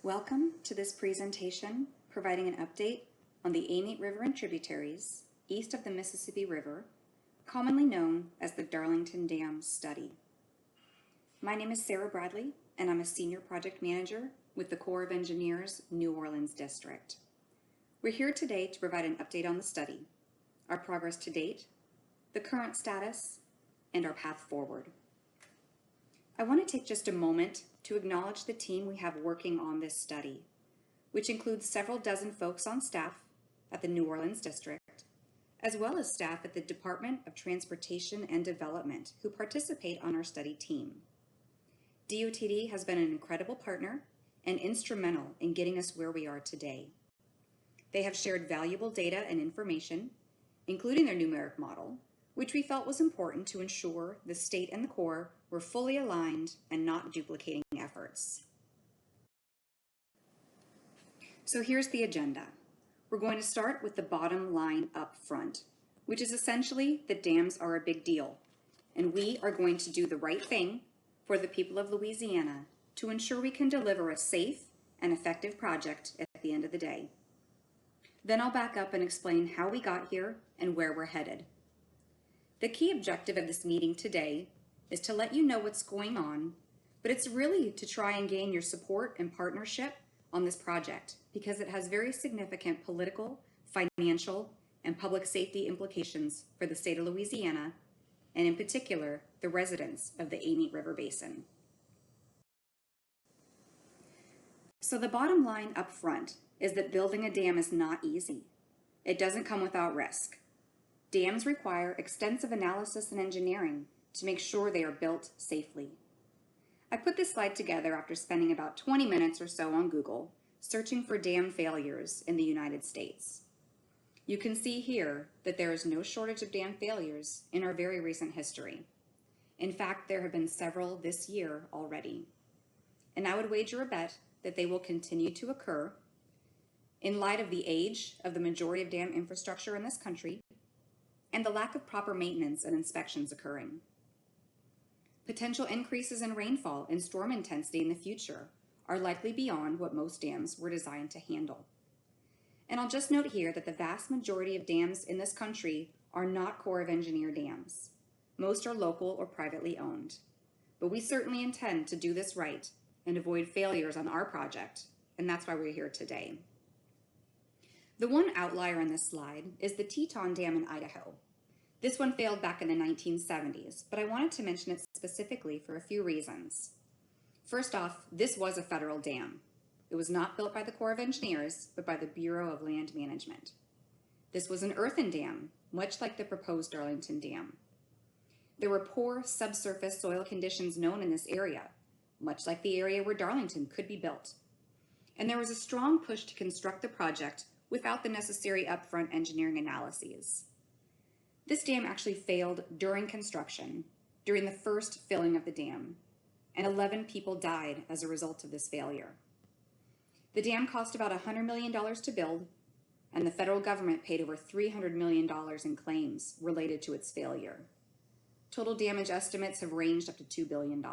Welcome to this presentation providing an update on the Amite River and tributaries east of the Mississippi River, commonly known as the Darlington Dam Study. My name is Sarah Bradley, and I'm a Senior Project Manager with the Corps of Engineers New Orleans District. We're here today to provide an update on the study, our progress to date, the current status, and our path forward. I want to take just a moment to acknowledge the team we have working on this study, which includes several dozen folks on staff at the New Orleans District, as well as staff at the Department of Transportation and Development who participate on our study team. DOTD has been an incredible partner and instrumental in getting us where we are today. They have shared valuable data and information, including their numeric model, which we felt was important to ensure the state and the Corps were fully aligned and not duplicating efforts. So here's the agenda. We're going to start with the bottom line up front, which is essentially that dams are a big deal, and we are going to do the right thing for the people of Louisiana to ensure we can deliver a safe and effective project at the end of the day. Then I'll back up and explain how we got here and where we're headed. The key objective of this meeting today is to let you know what's going on, but it's really to try and gain your support and partnership on this project because it has very significant political, financial, and public safety implications for the state of Louisiana, and in particular, the residents of the Amite River Basin. So the bottom line up front is that building a dam is not easy. It doesn't come without risk. Dams require extensive analysis and engineering to make sure they are built safely. I put this slide together after spending about 20 minutes or so on Google searching for dam failures in the United States. You can see here that there is no shortage of dam failures in our very recent history. In fact, there have been several this year already. And I would wager a bet that they will continue to occur in light of the age of the majority of dam infrastructure in this country and the lack of proper maintenance and inspections occurring. Potential increases in rainfall and storm intensity in the future are likely beyond what most dams were designed to handle. And I'll just note here that the vast majority of dams in this country are not Corps of Engineer dams. Most are local or privately owned. But we certainly intend to do this right and avoid failures on our project, and that's why we're here today. The one outlier on this slide is the Teton Dam in Idaho. This one failed back in the 1970s, but I wanted to mention it specifically for a few reasons. First off, this was a federal dam. It was not built by the Corps of Engineers, but by the Bureau of Land Management. This was an earthen dam, much like the proposed Darlington Dam. There were poor subsurface soil conditions known in this area, much like the area where Darlington could be built. And there was a strong push to construct the project without the necessary upfront engineering analyses. This dam actually failed during construction, during the first filling of the dam, and 11 people died as a result of this failure. The dam cost about $100 million to build, and the federal government paid over $300 million in claims related to its failure. Total damage estimates have ranged up to $2 billion.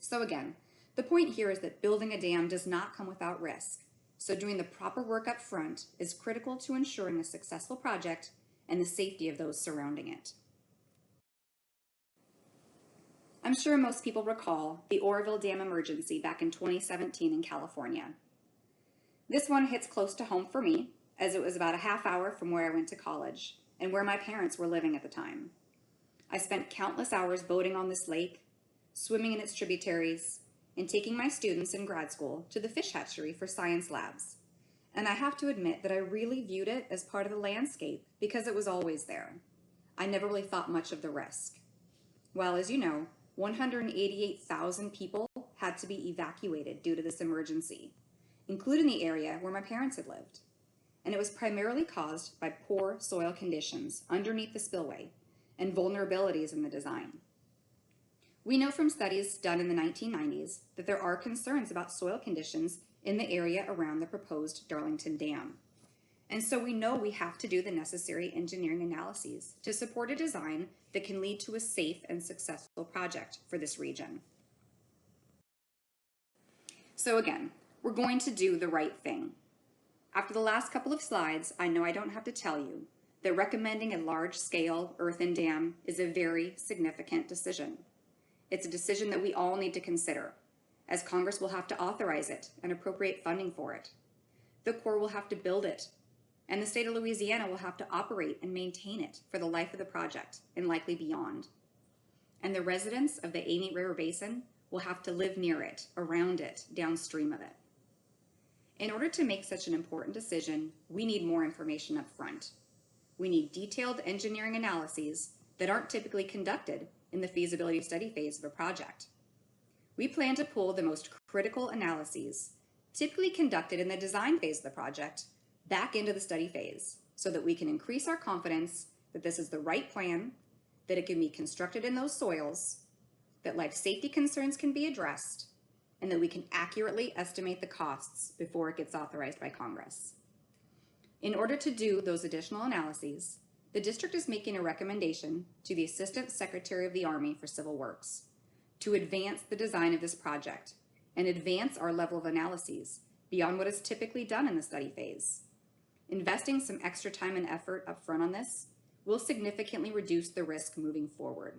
So again, the point here is that building a dam does not come without risk, so doing the proper work up front is critical to ensuring a successful project and the safety of those surrounding it. I'm sure most people recall the Oroville Dam emergency back in 2017 in California. This one hits close to home for me, as it was about a half hour from where I went to college and where my parents were living at the time. I spent countless hours boating on this lake, swimming in its tributaries, and taking my students in grad school to the fish hatchery for science labs. And I have to admit that I really viewed it as part of the landscape because it was always there. I never really thought much of the risk. Well, as you know, 188,000 people had to be evacuated due to this emergency, including the area where my parents had lived. And it was primarily caused by poor soil conditions underneath the spillway and vulnerabilities in the design. We know from studies done in the 1990s that there are concerns about soil conditions in the area around the proposed Darlington Dam. And so we know we have to do the necessary engineering analyses to support a design that can lead to a safe and successful project for this region. So again, we're going to do the right thing. After the last couple of slides, I know I don't have to tell you that recommending a large-scale earthen dam is a very significant decision. It's a decision that we all need to consider, as Congress will have to authorize it and appropriate funding for it. The Corps will have to build it, and the state of Louisiana will have to operate and maintain it for the life of the project and likely beyond. And the residents of the Amite River Basin will have to live near it, around it, downstream of it. In order to make such an important decision, we need more information up front. We need detailed engineering analyses that aren't typically conducted in the feasibility study phase of a project. We plan to pull the most critical analyses, typically conducted in the design phase of the project, back into the study phase so that we can increase our confidence that this is the right plan, that it can be constructed in those soils, that life safety concerns can be addressed, and that we can accurately estimate the costs before it gets authorized by Congress. In order to do those additional analyses, the district is making a recommendation to the Assistant Secretary of the Army for Civil Works to advance the design of this project and advance our level of analyses beyond what is typically done in the study phase. Investing some extra time and effort up front on this will significantly reduce the risk moving forward.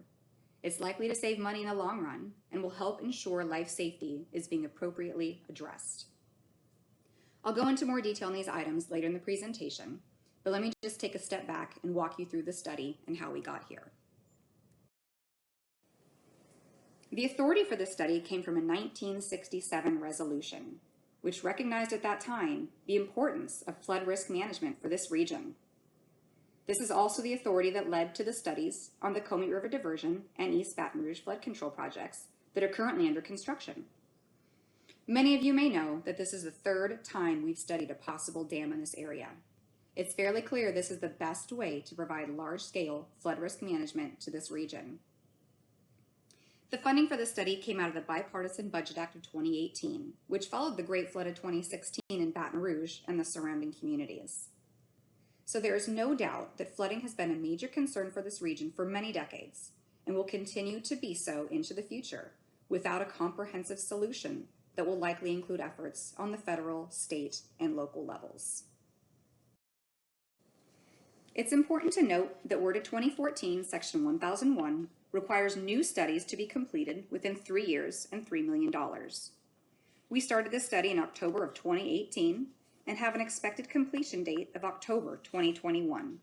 It's likely to save money in the long run and will help ensure life safety is being appropriately addressed. I'll go into more detail on these items later in the presentation, but let me just take a step back and walk you through the study and how we got here. The authority for this study came from a 1967 resolution, which recognized at that time the importance of flood risk management for this region. This is also the authority that led to the studies on the Comite River Diversion and East Baton Rouge flood control projects that are currently under construction. Many of you may know that this is the third time we've studied a possible dam in this area. It's fairly clear this is the best way to provide large-scale flood risk management to this region. The funding for this study came out of the Bipartisan Budget Act of 2018, which followed the Great Flood of 2016 in Baton Rouge and the surrounding communities. So there is no doubt that flooding has been a major concern for this region for many decades and will continue to be so into the future without a comprehensive solution that will likely include efforts on the federal, state, and local levels. It's important to note that Order 2014, Section 1001, requires new studies to be completed within 3 years and $3 million. We started this study in October of 2018 and have an expected completion date of October 2021.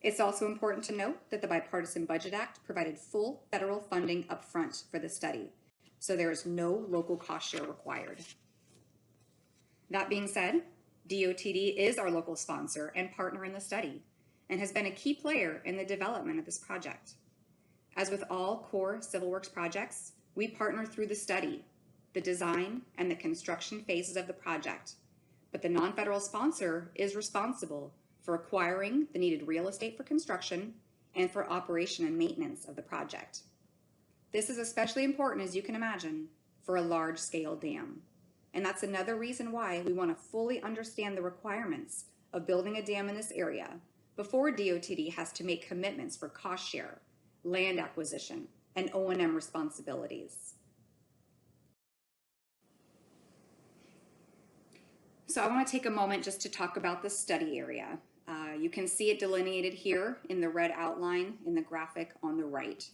It's also important to note that the Bipartisan Budget Act provided full federal funding up front for the study, so there is no local cost share required. That being said, DOTD is our local sponsor and partner in the study and has been a key player in the development of this project. As with all core civil works projects, we partner through the study, the design, and the construction phases of the project, but the non-federal sponsor is responsible for acquiring the needed real estate for construction and for operation and maintenance of the project. This is especially important, as you can imagine, for a large-scale dam. And that's another reason why we want to fully understand the requirements of building a dam in this area before DOTD has to make commitments for cost share, land acquisition, and O&M responsibilities. So I want to take a moment just to talk about the study area. You can see it delineated here in the red outline in the graphic on the right.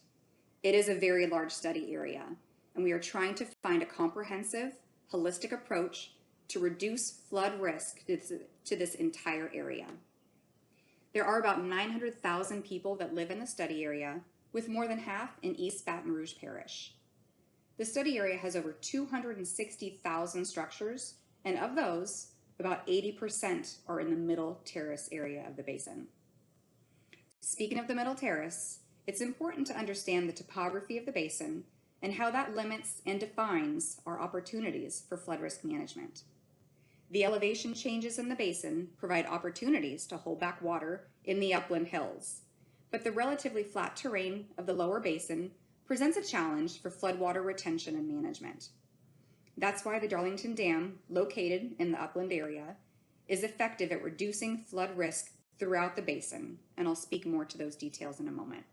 It is a very large study area, and we are trying to find a comprehensive, holistic approach to reduce flood risk to this entire area. There are about 900,000 people that live in the study area, with more than half in East Baton Rouge Parish. The study area has over 260,000 structures, and of those, about 80% are in the Middle Terrace area of the basin. Speaking of the Middle Terrace, it's important to understand the topography of the basin and how that limits and defines our opportunities for flood risk management. The elevation changes in the basin provide opportunities to hold back water in the upland hills, but the relatively flat terrain of the lower basin presents a challenge for floodwater retention and management. That's why the Darlington Dam, located in the upland area, is effective at reducing flood risk throughout the basin, and I'll speak more to those details in a moment.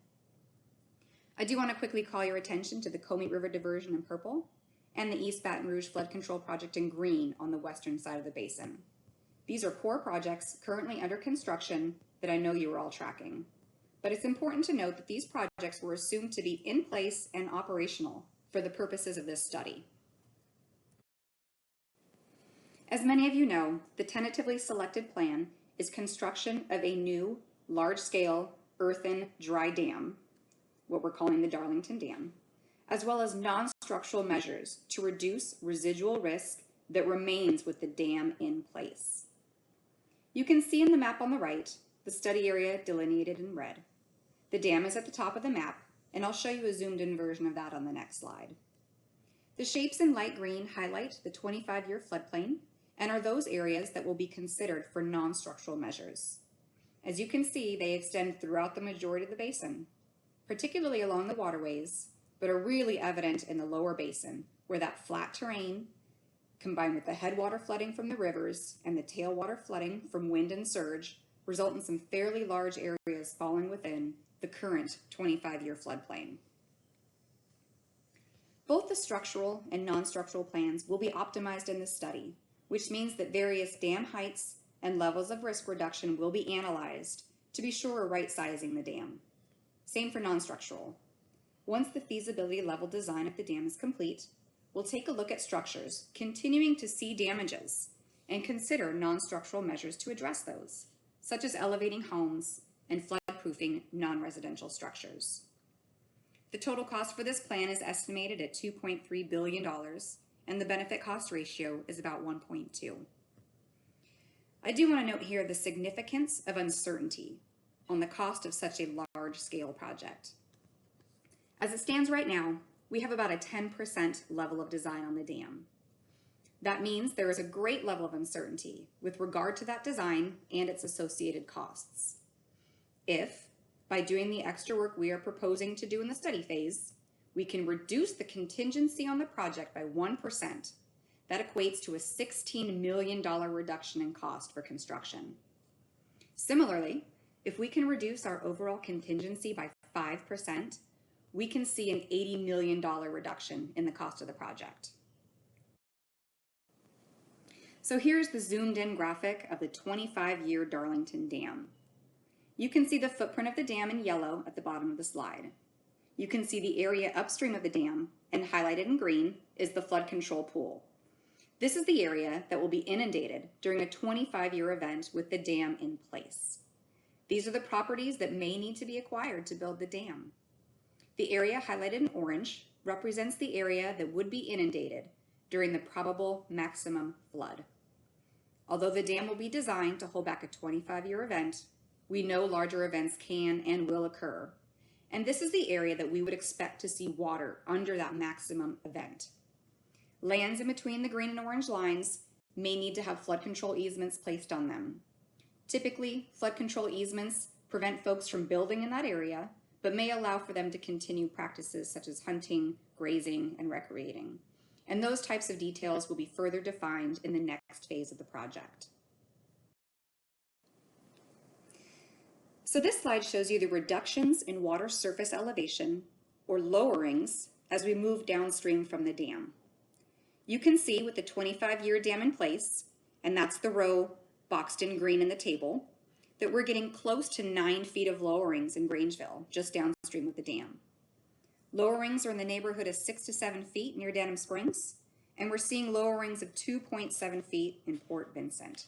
I do want to quickly call your attention to the Comite River Diversion in purple and the East Baton Rouge Flood Control Project in green on the western side of the basin. These are core projects currently under construction that I know you are all tracking. But it's important to note that these projects were assumed to be in place and operational for the purposes of this study. As many of you know, the tentatively selected plan is construction of a new, large-scale, earthen dry dam, what we're calling the Darlington Dam, as well as non-structural measures to reduce residual risk that remains with the dam in place. You can see in the map on the right the study area delineated in red. The dam is at the top of the map, and I'll show you a zoomed-in version of that on the next slide. The shapes in light green highlight the 25-year floodplain and are those areas that will be considered for non-structural measures. As you can see, they extend throughout the majority of the basin, particularly along the waterways, but are really evident in the lower basin, where that flat terrain, combined with the headwater flooding from the rivers and the tailwater flooding from wind and surge, result in some fairly large areas falling within the current 25-year floodplain. Both the structural and non-structural plans will be optimized in this study, which means that various dam heights and levels of risk reduction will be analyzed to be sure we're right-sizing the dam. Same for non-structural. Once the feasibility level design of the dam is complete, we'll take a look at structures continuing to see damages and consider non-structural measures to address those, such as elevating homes and flood-proofing non-residential structures. The total cost for this plan is estimated at $2.3 billion, and the benefit-cost ratio is about 1.2. I do want to note here the significance of uncertainty on the cost of such a large-scale project. As it stands right now, we have about a 10% level of design on the dam. That means there is a great level of uncertainty with regard to that design and its associated costs. If, by doing the extra work we are proposing to do in the study phase, we can reduce the contingency on the project by 1%, that equates to a $16 million reduction in cost for construction. Similarly, if we can reduce our overall contingency by 5%, we can see an $80 million reduction in the cost of the project. So here's the zoomed-in graphic of the 25-year Darlington Dam. You can see the footprint of the dam in yellow at the bottom of the slide. You can see the area upstream of the dam, and highlighted in green is the flood control pool. This is the area that will be inundated during a 25-year event with the dam in place. These are the properties that may need to be acquired to build the dam. The area highlighted in orange represents the area that would be inundated during the probable maximum flood. Although the dam will be designed to hold back a 25-year event, we know larger events can and will occur. And this is the area that we would expect to see water under that maximum event. Lands in between the green and orange lines may need to have flood control easements placed on them. Typically, flood control easements prevent folks from building in that area, but may allow for them to continue practices such as hunting, grazing, and recreating. And those types of details will be further defined in the next phase of the project. So this slide shows you the reductions in water surface elevation, or lowerings, as we move downstream from the dam. You can see with the 25-year dam in place, and that's the row boxed in green in the table, that we're getting close to 9 feet of lowerings in Grangeville, just downstream of the dam. Lowerings are in the neighborhood of 6 to 7 feet near Denham Springs, and we're seeing lowerings of 2.7 feet in Port Vincent.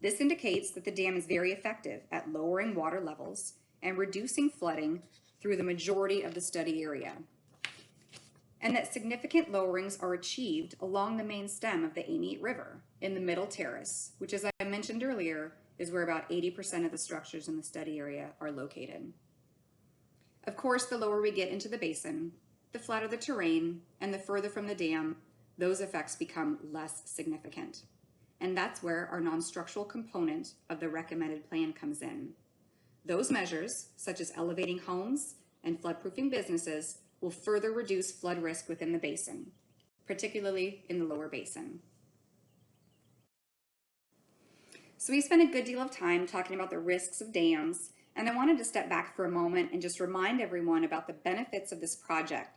This indicates that the dam is very effective at lowering water levels and reducing flooding through the majority of the study area, and that significant lowerings are achieved along the main stem of the Amite River in the middle terrace, which, as I mentioned earlier, is where about 80% of the structures in the study area are located. Of course, the lower we get into the basin, the flatter the terrain, and the further from the dam, those effects become less significant. And that's where our non-structural component of the recommended plan comes in. Those measures, such as elevating homes and flood-proofing businesses, will further reduce flood risk within the basin, particularly in the lower basin. So we spent a good deal of time talking about the risks of dams, and I wanted to step back for a moment and just remind everyone about the benefits of this project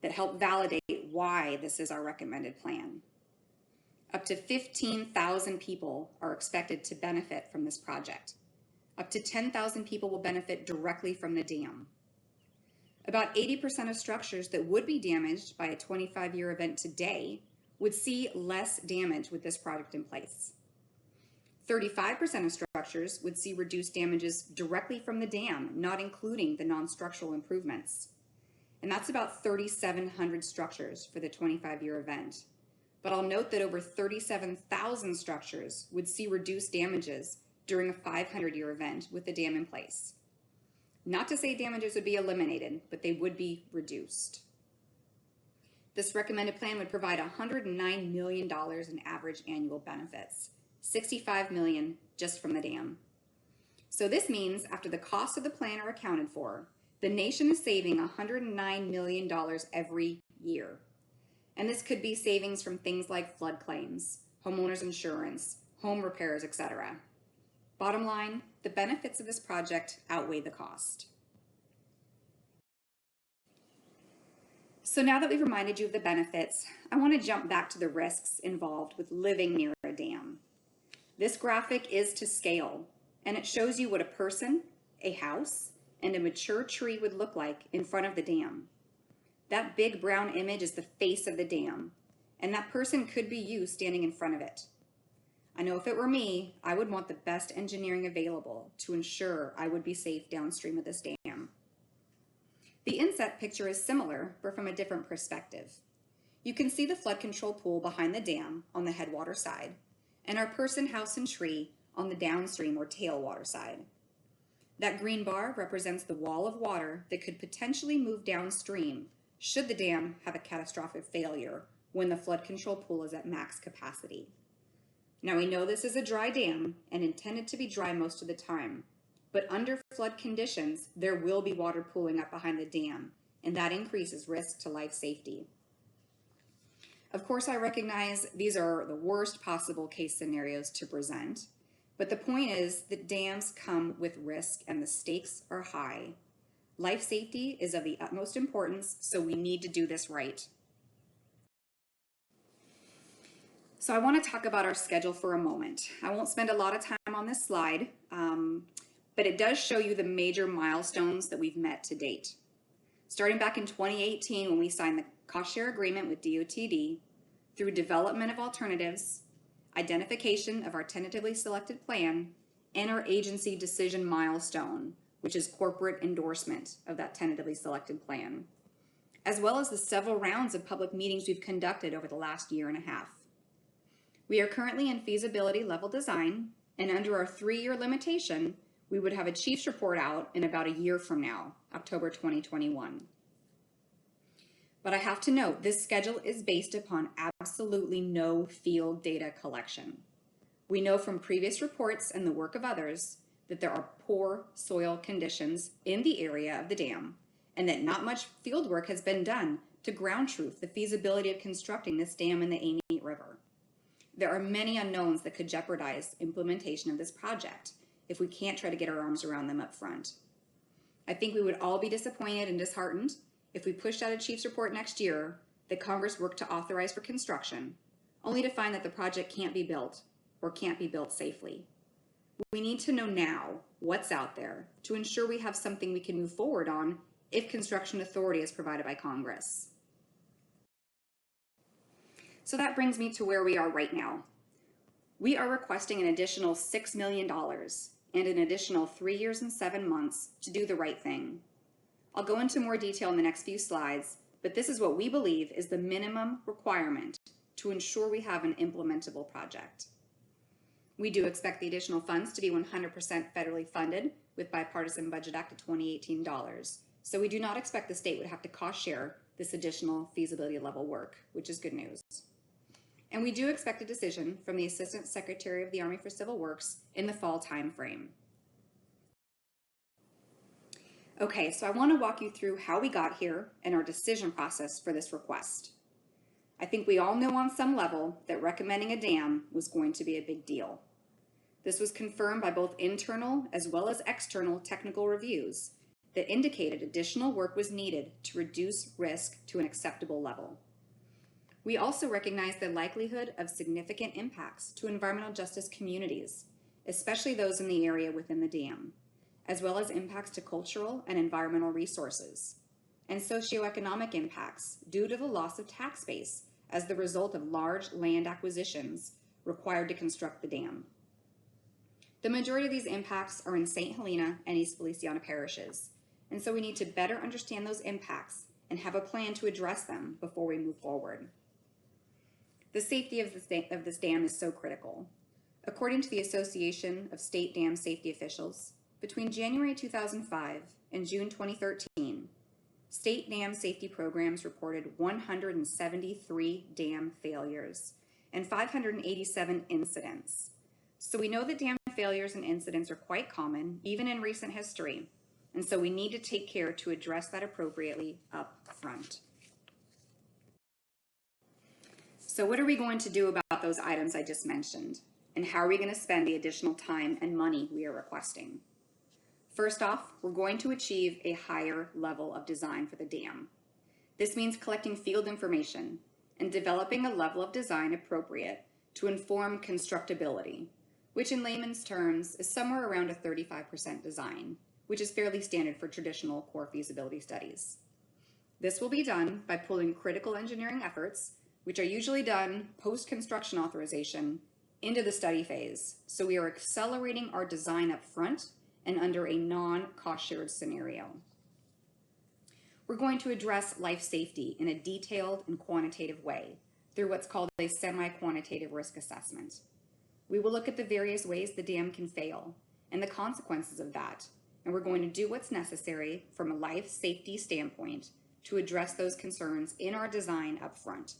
that help validate why this is our recommended plan. Up to 15,000 people are expected to benefit from this project. Up to 10,000 people will benefit directly from the dam. About 80% of structures that would be damaged by a 25-year event today would see less damage with this project in place. 35% of structures would see reduced damages directly from the dam, not including the non-structural improvements. And that's about 3,700 structures for the 25-year event. But I'll note that over 37,000 structures would see reduced damages during a 500-year event with the dam in place. Not to say damages would be eliminated, but they would be reduced. This recommended plan would provide $109 million in average annual benefits, $65 million just from the dam. So this means after the costs of the plan are accounted for, the nation is saving $109 million every year. And this could be savings from things like flood claims, homeowners insurance, home repairs, etc. Bottom line, the benefits of this project outweigh the cost. So now that we've reminded you of the benefits, I want to jump back to the risks involved with living near a dam. This graphic is to scale, and it shows you what a person, a house, and a mature tree would look like in front of the dam. That big brown image is the face of the dam, and that person could be you standing in front of it. I know if it were me, I would want the best engineering available to ensure I would be safe downstream of this dam. The inset picture is similar, but from a different perspective. You can see the flood control pool behind the dam on the headwater side, and our person, house, and tree on the downstream or tailwater side. That green bar represents the wall of water that could potentially move downstream should the dam have a catastrophic failure when the flood control pool is at max capacity. Now we know this is a dry dam and intended to be dry most of the time, but under flood conditions, there will be water pooling up behind the dam, and that increases risk to life safety. Of course, I recognize these are the worst possible case scenarios to present, but the point is that dams come with risk and the stakes are high. Life safety is of the utmost importance, so we need to do this right. So I want to talk about our schedule for a moment. I won't spend a lot of time on this slide, but it does show you the major milestones that we've met to date. Starting back in 2018 when we signed the cost share agreement with DOTD, through development of alternatives, identification of our tentatively selected plan, and our agency decision milestone, which is corporate endorsement of that tentatively selected plan, as well as the several rounds of public meetings we've conducted over the last year and a half. We are currently in feasibility level design, and under our 3-year limitation, we would have a chief's report out in about a year from now, October 2021. But I have to note, this schedule is based upon absolutely no field data collection. We know from previous reports and the work of others that there are poor soil conditions in the area of the dam, and that not much field work has been done to ground truth the feasibility of constructing this dam in the Amite River. There are many unknowns that could jeopardize implementation of this project if we can't try to get our arms around them up front. I think we would all be disappointed and disheartened if we pushed out a chief's report next year that Congress worked to authorize for construction, only to find that the project can't be built or can't be built safely. We need to know now what's out there to ensure we have something we can move forward on if construction authority is provided by Congress. So that brings me to where we are right now. We are requesting an additional $6 million and an additional 3 years and 7 months to do the right thing. I'll go into more detail in the next few slides, but this is what we believe is the minimum requirement to ensure we have an implementable project. We do expect the additional funds to be 100% federally funded with Bipartisan Budget Act of 2018 dollars. So we do not expect the state would have to cost share this additional feasibility level work, which is good news. And we do expect a decision from the Assistant Secretary of the Army for Civil Works in the fall timeframe. Okay, so I want to walk you through how we got here and our decision process for this request. I think we all know on some level that recommending a dam was going to be a big deal. This was confirmed by both internal as well as external technical reviews that indicated additional work was needed to reduce risk to an acceptable level. We also recognize the likelihood of significant impacts to environmental justice communities, especially those in the area within the dam, as well as impacts to cultural and environmental resources, and socioeconomic impacts due to the loss of tax base as the result of large land acquisitions required to construct the dam. The majority of these impacts are in St. Helena and East Feliciana parishes, and so we need to better understand those impacts and have a plan to address them before we move forward. The safety of this dam is so critical. According to the Association of State Dam Safety Officials, between January 2005 and June 2013, state dam safety programs reported 173 dam failures and 587 incidents. So we know that dam failures and incidents are quite common, even in recent history, and so we need to take care to address that appropriately up front. So what are we going to do about those items I just mentioned? And how are we going to spend the additional time and money we are requesting? First off, we're going to achieve a higher level of design for the dam. This means collecting field information and developing a level of design appropriate to inform constructability, which in layman's terms is somewhere around a 35% design, which is fairly standard for traditional core feasibility studies. This will be done by pulling critical engineering efforts, which are usually done post-construction authorization, into the study phase, so we are accelerating our design up front and under a non-cost-shared scenario. We're going to address life safety in a detailed and quantitative way through what's called a semi-quantitative risk assessment. We will look at the various ways the dam can fail and the consequences of that, and we're going to do what's necessary from a life safety standpoint to address those concerns in our design up front.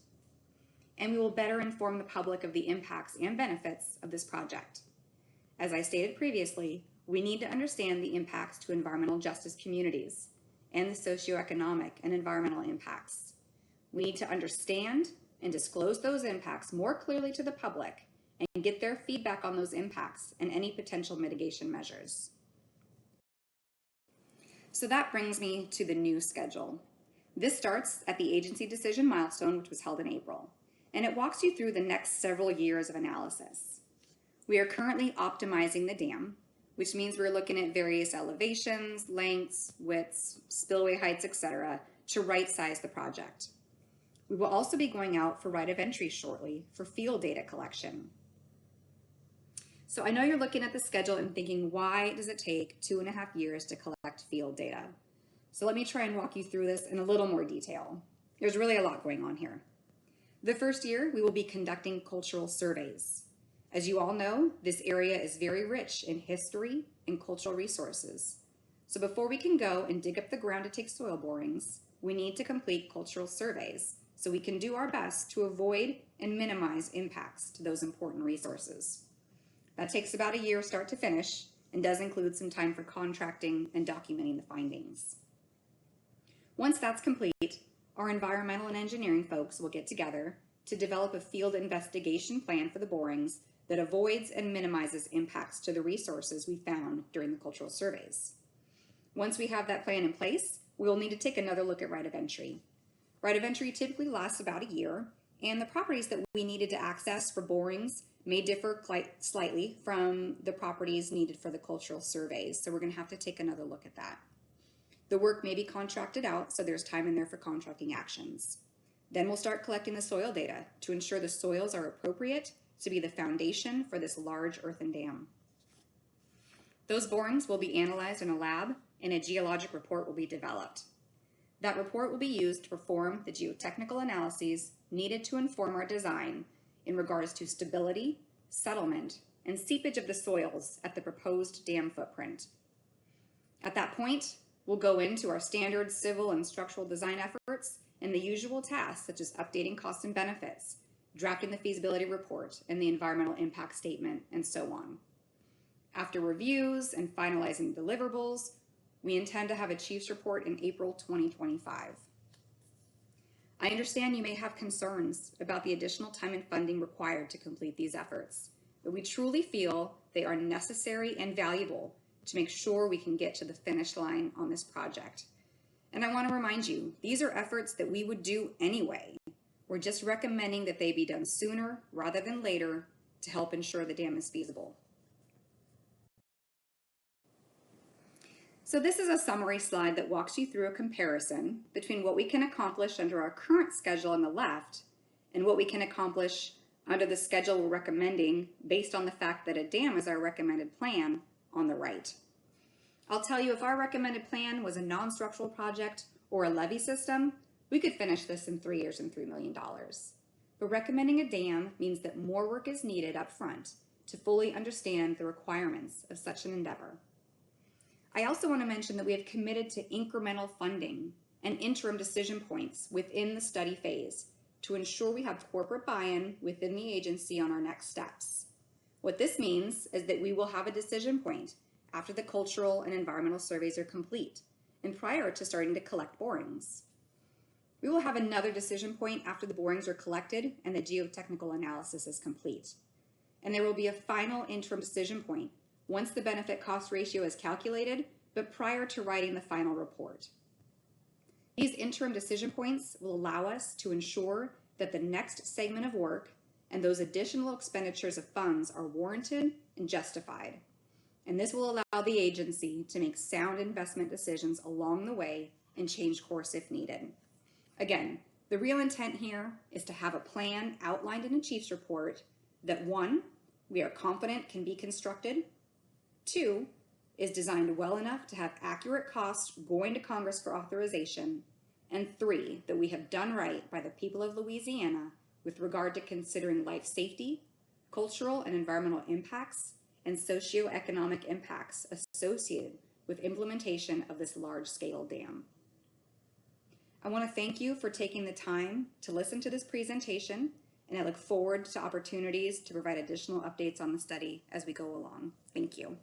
And we will better inform the public of the impacts and benefits of this project. As I stated previously, we need to understand the impacts to environmental justice communities and the socioeconomic and environmental impacts. We need to understand and disclose those impacts more clearly to the public and get their feedback on those impacts and any potential mitigation measures. So that brings me to the new schedule. This starts at the agency decision milestone, which was held in April, and it walks you through the next several years of analysis. We are currently optimizing the dam, which means we're looking at various elevations, lengths, widths, spillway heights, etc., to right-size the project. We will also be going out for right of entry shortly for field data collection. So I know you're looking at the schedule and thinking, why does it take 2.5 years to collect field data? So let me try and walk you through this in a little more detail. There's really a lot going on here. The first year, we will be conducting cultural surveys. As you all know, this area is very rich in history and cultural resources. So before we can go and dig up the ground to take soil borings, we need to complete cultural surveys so we can do our best to avoid and minimize impacts to those important resources. That takes about a year start to finish and does include some time for contracting and documenting the findings. Once that's complete, our environmental and engineering folks will get together to develop a field investigation plan for the borings that avoids and minimizes impacts to the resources we found during the cultural surveys. Once we have that plan in place, we will need to take another look at right of entry. Right of entry typically lasts about a year, and the properties that we needed to access for borings may differ slightly from the properties needed for the cultural surveys, so we're going to have to take another look at that. The work may be contracted out, so there's time in there for contracting actions. Then we'll start collecting the soil data to ensure the soils are appropriate to be the foundation for this large earthen dam. Those borings will be analyzed in a lab, and a geologic report will be developed. That report will be used to perform the geotechnical analyses needed to inform our design in regards to stability, settlement, and seepage of the soils at the proposed dam footprint. At that point, we'll go into our standard civil and structural design efforts and the usual tasks such as updating costs and benefits, drafting the feasibility report and the environmental impact statement, and so on. After reviews and finalizing deliverables, we intend to have a Chiefs report in April 2025. I understand you may have concerns about the additional time and funding required to complete these efforts, but we truly feel they are necessary and valuable to make sure we can get to the finish line on this project. And I want to remind you, these are efforts that we would do anyway. We're just recommending that they be done sooner rather than later to help ensure the dam is feasible. So this is a summary slide that walks you through a comparison between what we can accomplish under our current schedule on the left and what we can accomplish under the schedule we're recommending based on the fact that a dam is our recommended plan on the right. I'll tell you, if our recommended plan was a non-structural project or a levee system, we could finish this in 3 years and $3 million. But recommending a dam means that more work is needed up front to fully understand the requirements of such an endeavor. I also want to mention that we have committed to incremental funding and interim decision points within the study phase to ensure we have corporate buy-in within the agency on our next steps. What this means is that we will have a decision point after the cultural and environmental surveys are complete and prior to starting to collect borings. We will have another decision point after the borings are collected and the geotechnical analysis is complete. And there will be a final interim decision point once the benefit-cost ratio is calculated, but prior to writing the final report. These interim decision points will allow us to ensure that the next segment of work and those additional expenditures of funds are warranted and justified. And this will allow the agency to make sound investment decisions along the way and change course if needed. Again, the real intent here is to have a plan outlined in a chief's report that 1, we are confident can be constructed, 2, is designed well enough to have accurate costs going to Congress for authorization, and 3, that we have done right by the people of Louisiana with regard to considering life safety, cultural and environmental impacts, and socioeconomic impacts associated with implementation of this large-scale dam. I want to thank you for taking the time to listen to this presentation, and I look forward to opportunities to provide additional updates on the study as we go along. Thank you.